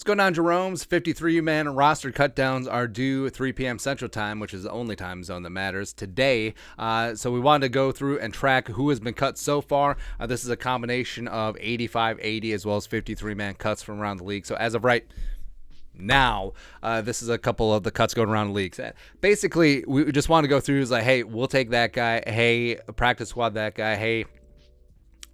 going on, Jerome's 53-man roster cutdowns are due 3 p.m. Central Time, which is the only time zone that matters today. So we wanted to go through and track who has been cut so far. This is a combination of 85, 80, as well as 53-man cuts from around the league. So as of right now, this is a couple of the cuts going around the leagues. Basically, we just want to go through. Is like, hey, we'll take that guy. Hey, practice squad that guy. Hey,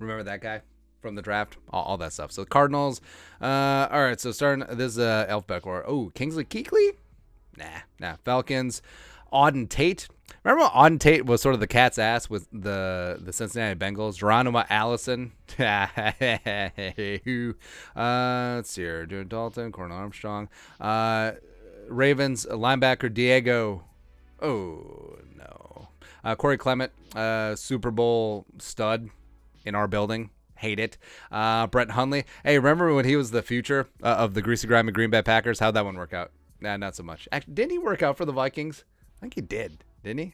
remember that guy from the draft, all that stuff. So Cardinals, all right, so starting, this is alphabetical order. Oh, Kingsley Keekly? Nah. Falcons, Auden Tate. Remember when Auden Tate was sort of the cat's ass with the Cincinnati Bengals? Geronimo Allison. Let's see here. Jordan Dalton, Cornell Armstrong. Ravens, linebacker Diego. Oh, no. Corey Clement, Super Bowl stud in our building. Hate it. Brett Hundley. Hey, remember when he was the future of the greasy grimy Green Bay Packers? How'd that one work out? Nah, not so much. Actually, didn't he work out for the Vikings? I think he did. Didn't he?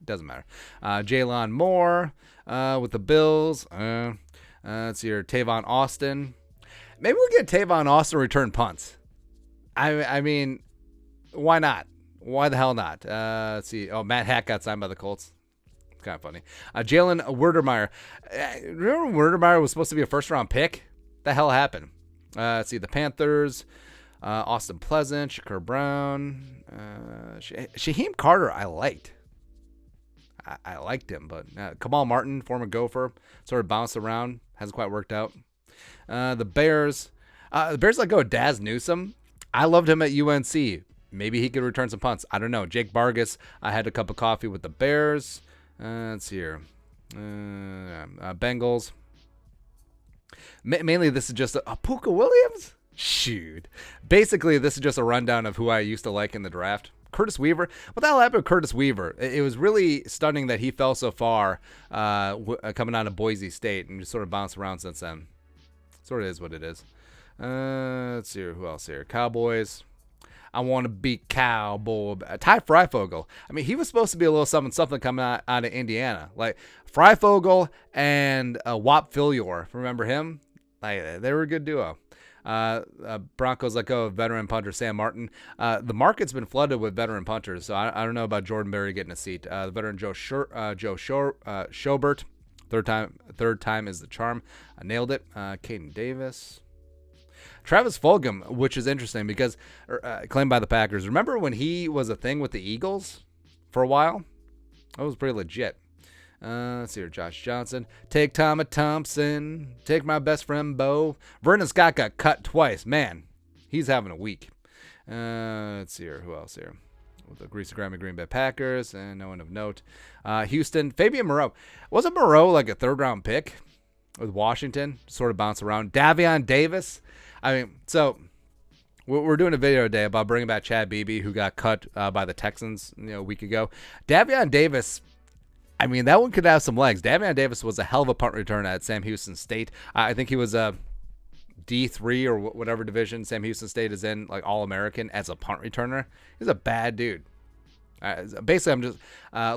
Doesn't matter. Jalen Moore with the Bills. Let's see here. Tavon Austin. Maybe we'll get Tavon Austin return punts. I mean, why not? Why the hell not? Let's see. Oh, Matt Hack got signed by the Colts. Kind of funny. Jalen Werdermeyer. Remember Werdermeyer was supposed to be a first-round pick? The hell happened? Let's see. The Panthers. Austin Pleasant. Shakur Brown. Shaheem Carter I liked. I liked him, but Kamal Martin, former Gopher, sort of bounced around. Hasn't quite worked out. The Bears. The Bears let go of Daz Newsome. I loved him at UNC. Maybe he could return some punts. I don't know. Jake Vargas. I had a cup of coffee with the Bears. Let's see here. Bengals. Mainly, this is just a Puka Williams? Shoot. Basically, this is just a rundown of who I used to like in the draft. Curtis Weaver. What the hell happened with Curtis Weaver? It was really stunning that he fell so far coming out of Boise State and just sort of bounced around since then. Sort of is what it is. Let's see here. Who else here? Cowboys. I want to be cowboy. Ty Freifogel. I mean, he was supposed to be a little something coming out of Indiana. Like Freifogel and Whop Filior. Remember him? Like, they were a good duo. Broncos let go of veteran punter Sam Martin. The market's been flooded with veteran punters, so I don't know about Jordan Berry getting a seat. The veteran Joe Schobert. Third time is the charm. I nailed it. Caden Davis. Travis Fulgham, which is interesting because claimed by the Packers. Remember when he was a thing with the Eagles for a while? That was pretty legit. Let's see here. Josh Johnson. Take Thomas Thompson. Take my best friend Bo. Vernon Scott got cut twice. Man, he's having a week. Let's see here. Who else here? With the greasy grimy Green Bay Packers and no one of note. Houston. Fabian Moreau. Wasn't Moreau like a third-round pick with Washington? Sort of bounced around. Davion Davis. I mean, so we're doing a video today about bringing back Chad Beebe, who got cut by the Texans a week ago. Davion Davis, I mean, that one could have some legs. Davion Davis was a hell of a punt returner at Sam Houston State. I think he was a D3 or whatever division Sam Houston State is in, like All-American as a punt returner. He's a bad dude. Basically, I'm just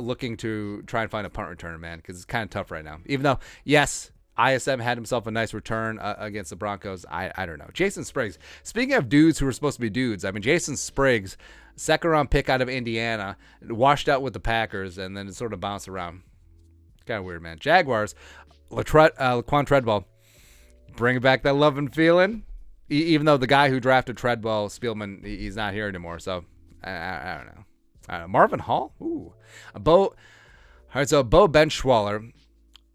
looking to try and find a punt returner, man, because it's kind of tough right now. Even though, yes, ISM had himself a nice return against the Broncos. I don't know. Jason Spriggs. Speaking of dudes who were supposed to be dudes, I mean, Jason Spriggs, second-round pick out of Indiana, washed out with the Packers, and then it sort of bounced around. Kind of weird, man. Jaguars, Laquan Treadwell, bringing back that love and feeling. Even though the guy who drafted Treadwell, Spielman, he's not here anymore, so I don't know. Marvin Hall? Ooh. All right, so Bo Benchwaller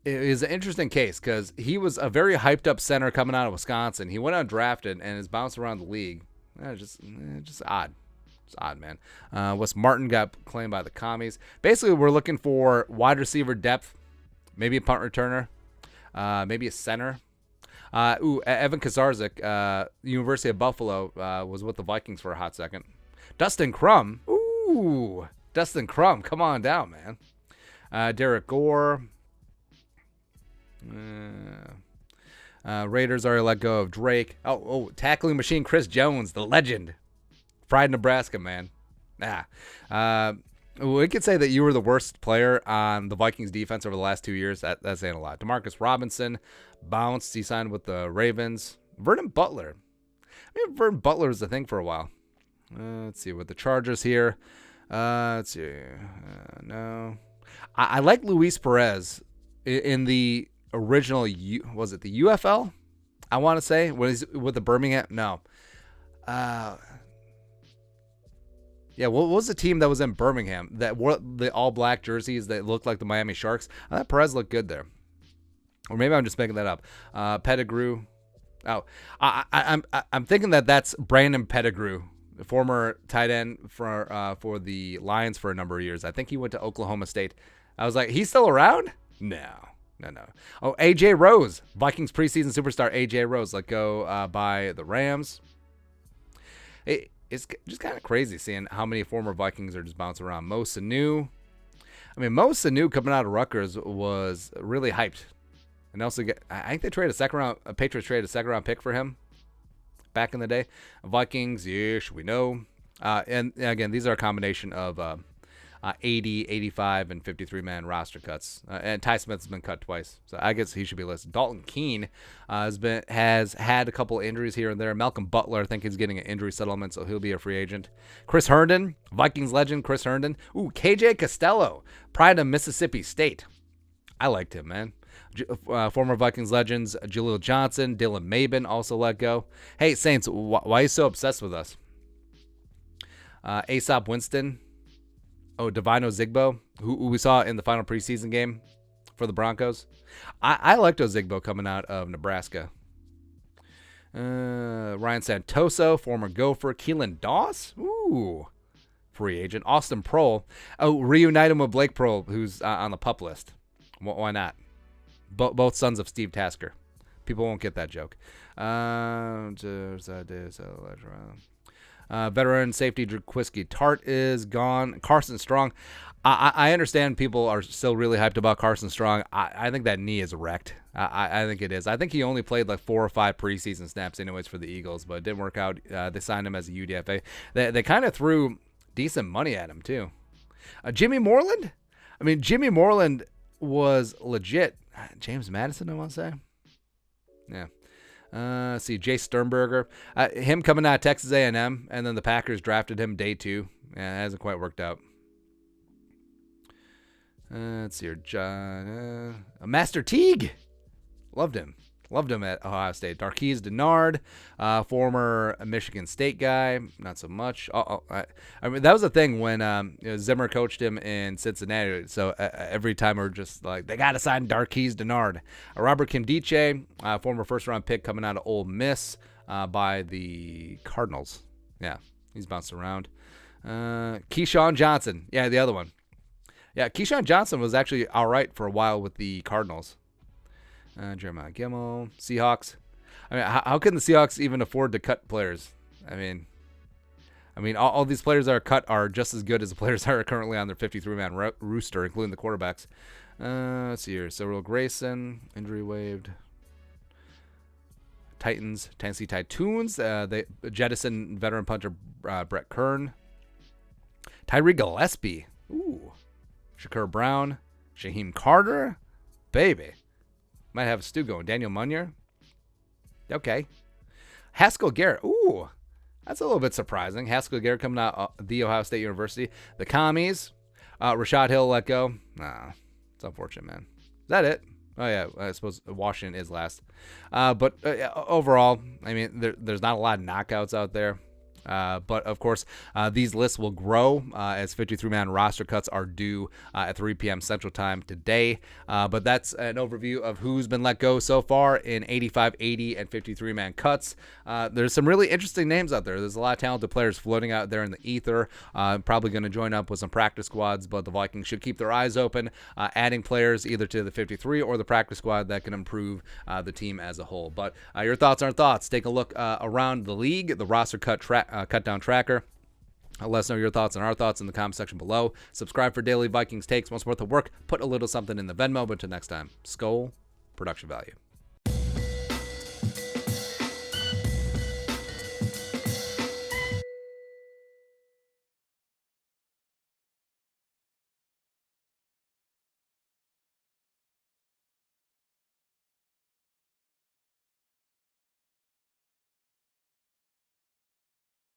is an interesting case because he was a very hyped up center coming out of Wisconsin. He went undrafted and has bounced around the league. Just odd. It's odd, man. Wes Martin got claimed by the commies. Basically, we're looking for wide receiver depth, maybe a punt returner, maybe a center. Evan Kazarzik, University of Buffalo, was with the Vikings for a hot second. Dustin Crum. Ooh, Dustin Crum, come on down, man. Derek Gore. Raiders already let go of Drake. Tackling machine Chris Jones, the legend. Pride, Nebraska, man. We could say that you were the worst player on the Vikings defense over the last 2 years. That's saying a lot. Demarcus Robinson bounced. He signed with the Ravens. Vernon Butler. I mean, Vern Butler was the thing for a while. Let's see with the Chargers here. Let's see. No, I like Luis Perez in the original. Was it the UFL? I want to say was with the Birmingham. No. Yeah, what was the team that was in Birmingham that wore the all black jerseys that looked like the Miami Sharks? I thought Perez looked good there, or maybe I'm just making that up. Pettigrew. Oh, I'm thinking that's Brandon Pettigrew, the former tight end for the Lions for a number of years. I think he went to Oklahoma State. I was like, he's still around? No. Oh, AJ Rose, Vikings preseason superstar AJ Rose, let go by the Rams. It's just kind of crazy seeing how many former Vikings are just bouncing around. Mo Sanu. I mean, Mo Sanu coming out of Rutgers was really hyped. And also, I think they traded Patriots traded a second round pick for him back in the day. Vikings, yes, we know. And again, these are a combination of 80, 85, and 53-man roster cuts. And Ty Smith's been cut twice, so I guess he should be listed. Dalton Keene has had a couple injuries here and there. Malcolm Butler, I think he's getting an injury settlement, so he'll be a free agent. Chris Herndon, Vikings legend Chris Herndon. Ooh, KJ Costello, pride of Mississippi State. I liked him, man. Former Vikings legends Jaleel Johnson, Dylan Mabin also let go. Hey, Saints, why are you so obsessed with us? Aesop Winston. Oh, Divino Zigbo, who we saw in the final preseason game for the Broncos. I liked Ozigbo coming out of Nebraska. Ryan Santoso, former Gopher. Keelan Doss, ooh, free agent. Austin Prohl. Oh, reunite him with Blake Prohl, who's on the PUP list. Why not? Both sons of Steve Tasker. People won't get that joke. Veteran safety Jaquiski Tart is gone. Carson Strong. I understand people are still really hyped about Carson Strong. I think that knee is wrecked. I think it is. I think he only played like 4 or 5 preseason snaps anyways for the Eagles, but it didn't work out. They signed him as a UDFA. They kind of threw decent money at him too. Jimmy Moreland? I mean, Jimmy Moreland was legit. James Madison, I want to say. Yeah. See, Jay Sternberger. Him coming out of Texas A&M, and then the Packers drafted him day 2. Yeah, it hasn't quite worked out. Let's see here. John, Master Teague. Loved him at Ohio State. Darqueze Dennard, former Michigan State guy. Not so much. I mean, that was the thing when Zimmer coached him in Cincinnati. So every time we're just like, they got to sign Darqueze Dennard. Robert Kimdiche, former first-round pick coming out of Ole Miss by the Cardinals. Yeah, he's bounced around. Keyshawn Johnson. Yeah, the other one. Yeah, Keyshawn Johnson was actually all right for a while with the Cardinals. Jeremiah Gemmel, Seahawks. I mean, how can the Seahawks even afford to cut players? I mean, all these players that are cut are just as good as the players that are currently on their 53-man rooster, including the quarterbacks. Let's see here. Cyril Grayson, injury waived. Titans, Tennessee Titans. They jettison veteran punter Brett Kern. Tyree Gillespie. Ooh. Shakur Brown. Shaheem Carter. Baby. Might have a stew going. Daniel Munyer. Okay. Haskell Garrett. Ooh. That's a little bit surprising. Haskell Garrett coming out of the Ohio State University. The Commies. Rashad Hill let go. Nah. It's unfortunate, man. Is that it? Oh, yeah. I suppose Washington is last. But overall, I mean, there's not a lot of knockouts out there. But, of course, these lists will grow as 53-man roster cuts are due at 3 p.m. Central Time today. But that's an overview of who's been let go so far in 85, 80, and 53-man cuts. There's some really interesting names out there. There's a lot of talented players floating out there in the ether. Probably going to join up with some practice squads, but the Vikings should keep their eyes open, adding players either to the 53 or the practice squad that can improve the team as a whole. But your thoughts aren't thoughts. Take a look around the league, the roster cut down tracker. Let us know your thoughts and our thoughts in the comment section below. Subscribe for daily Vikings takes. Once worth of work, put a little something in the Venmo. But until next time, Skol, production value.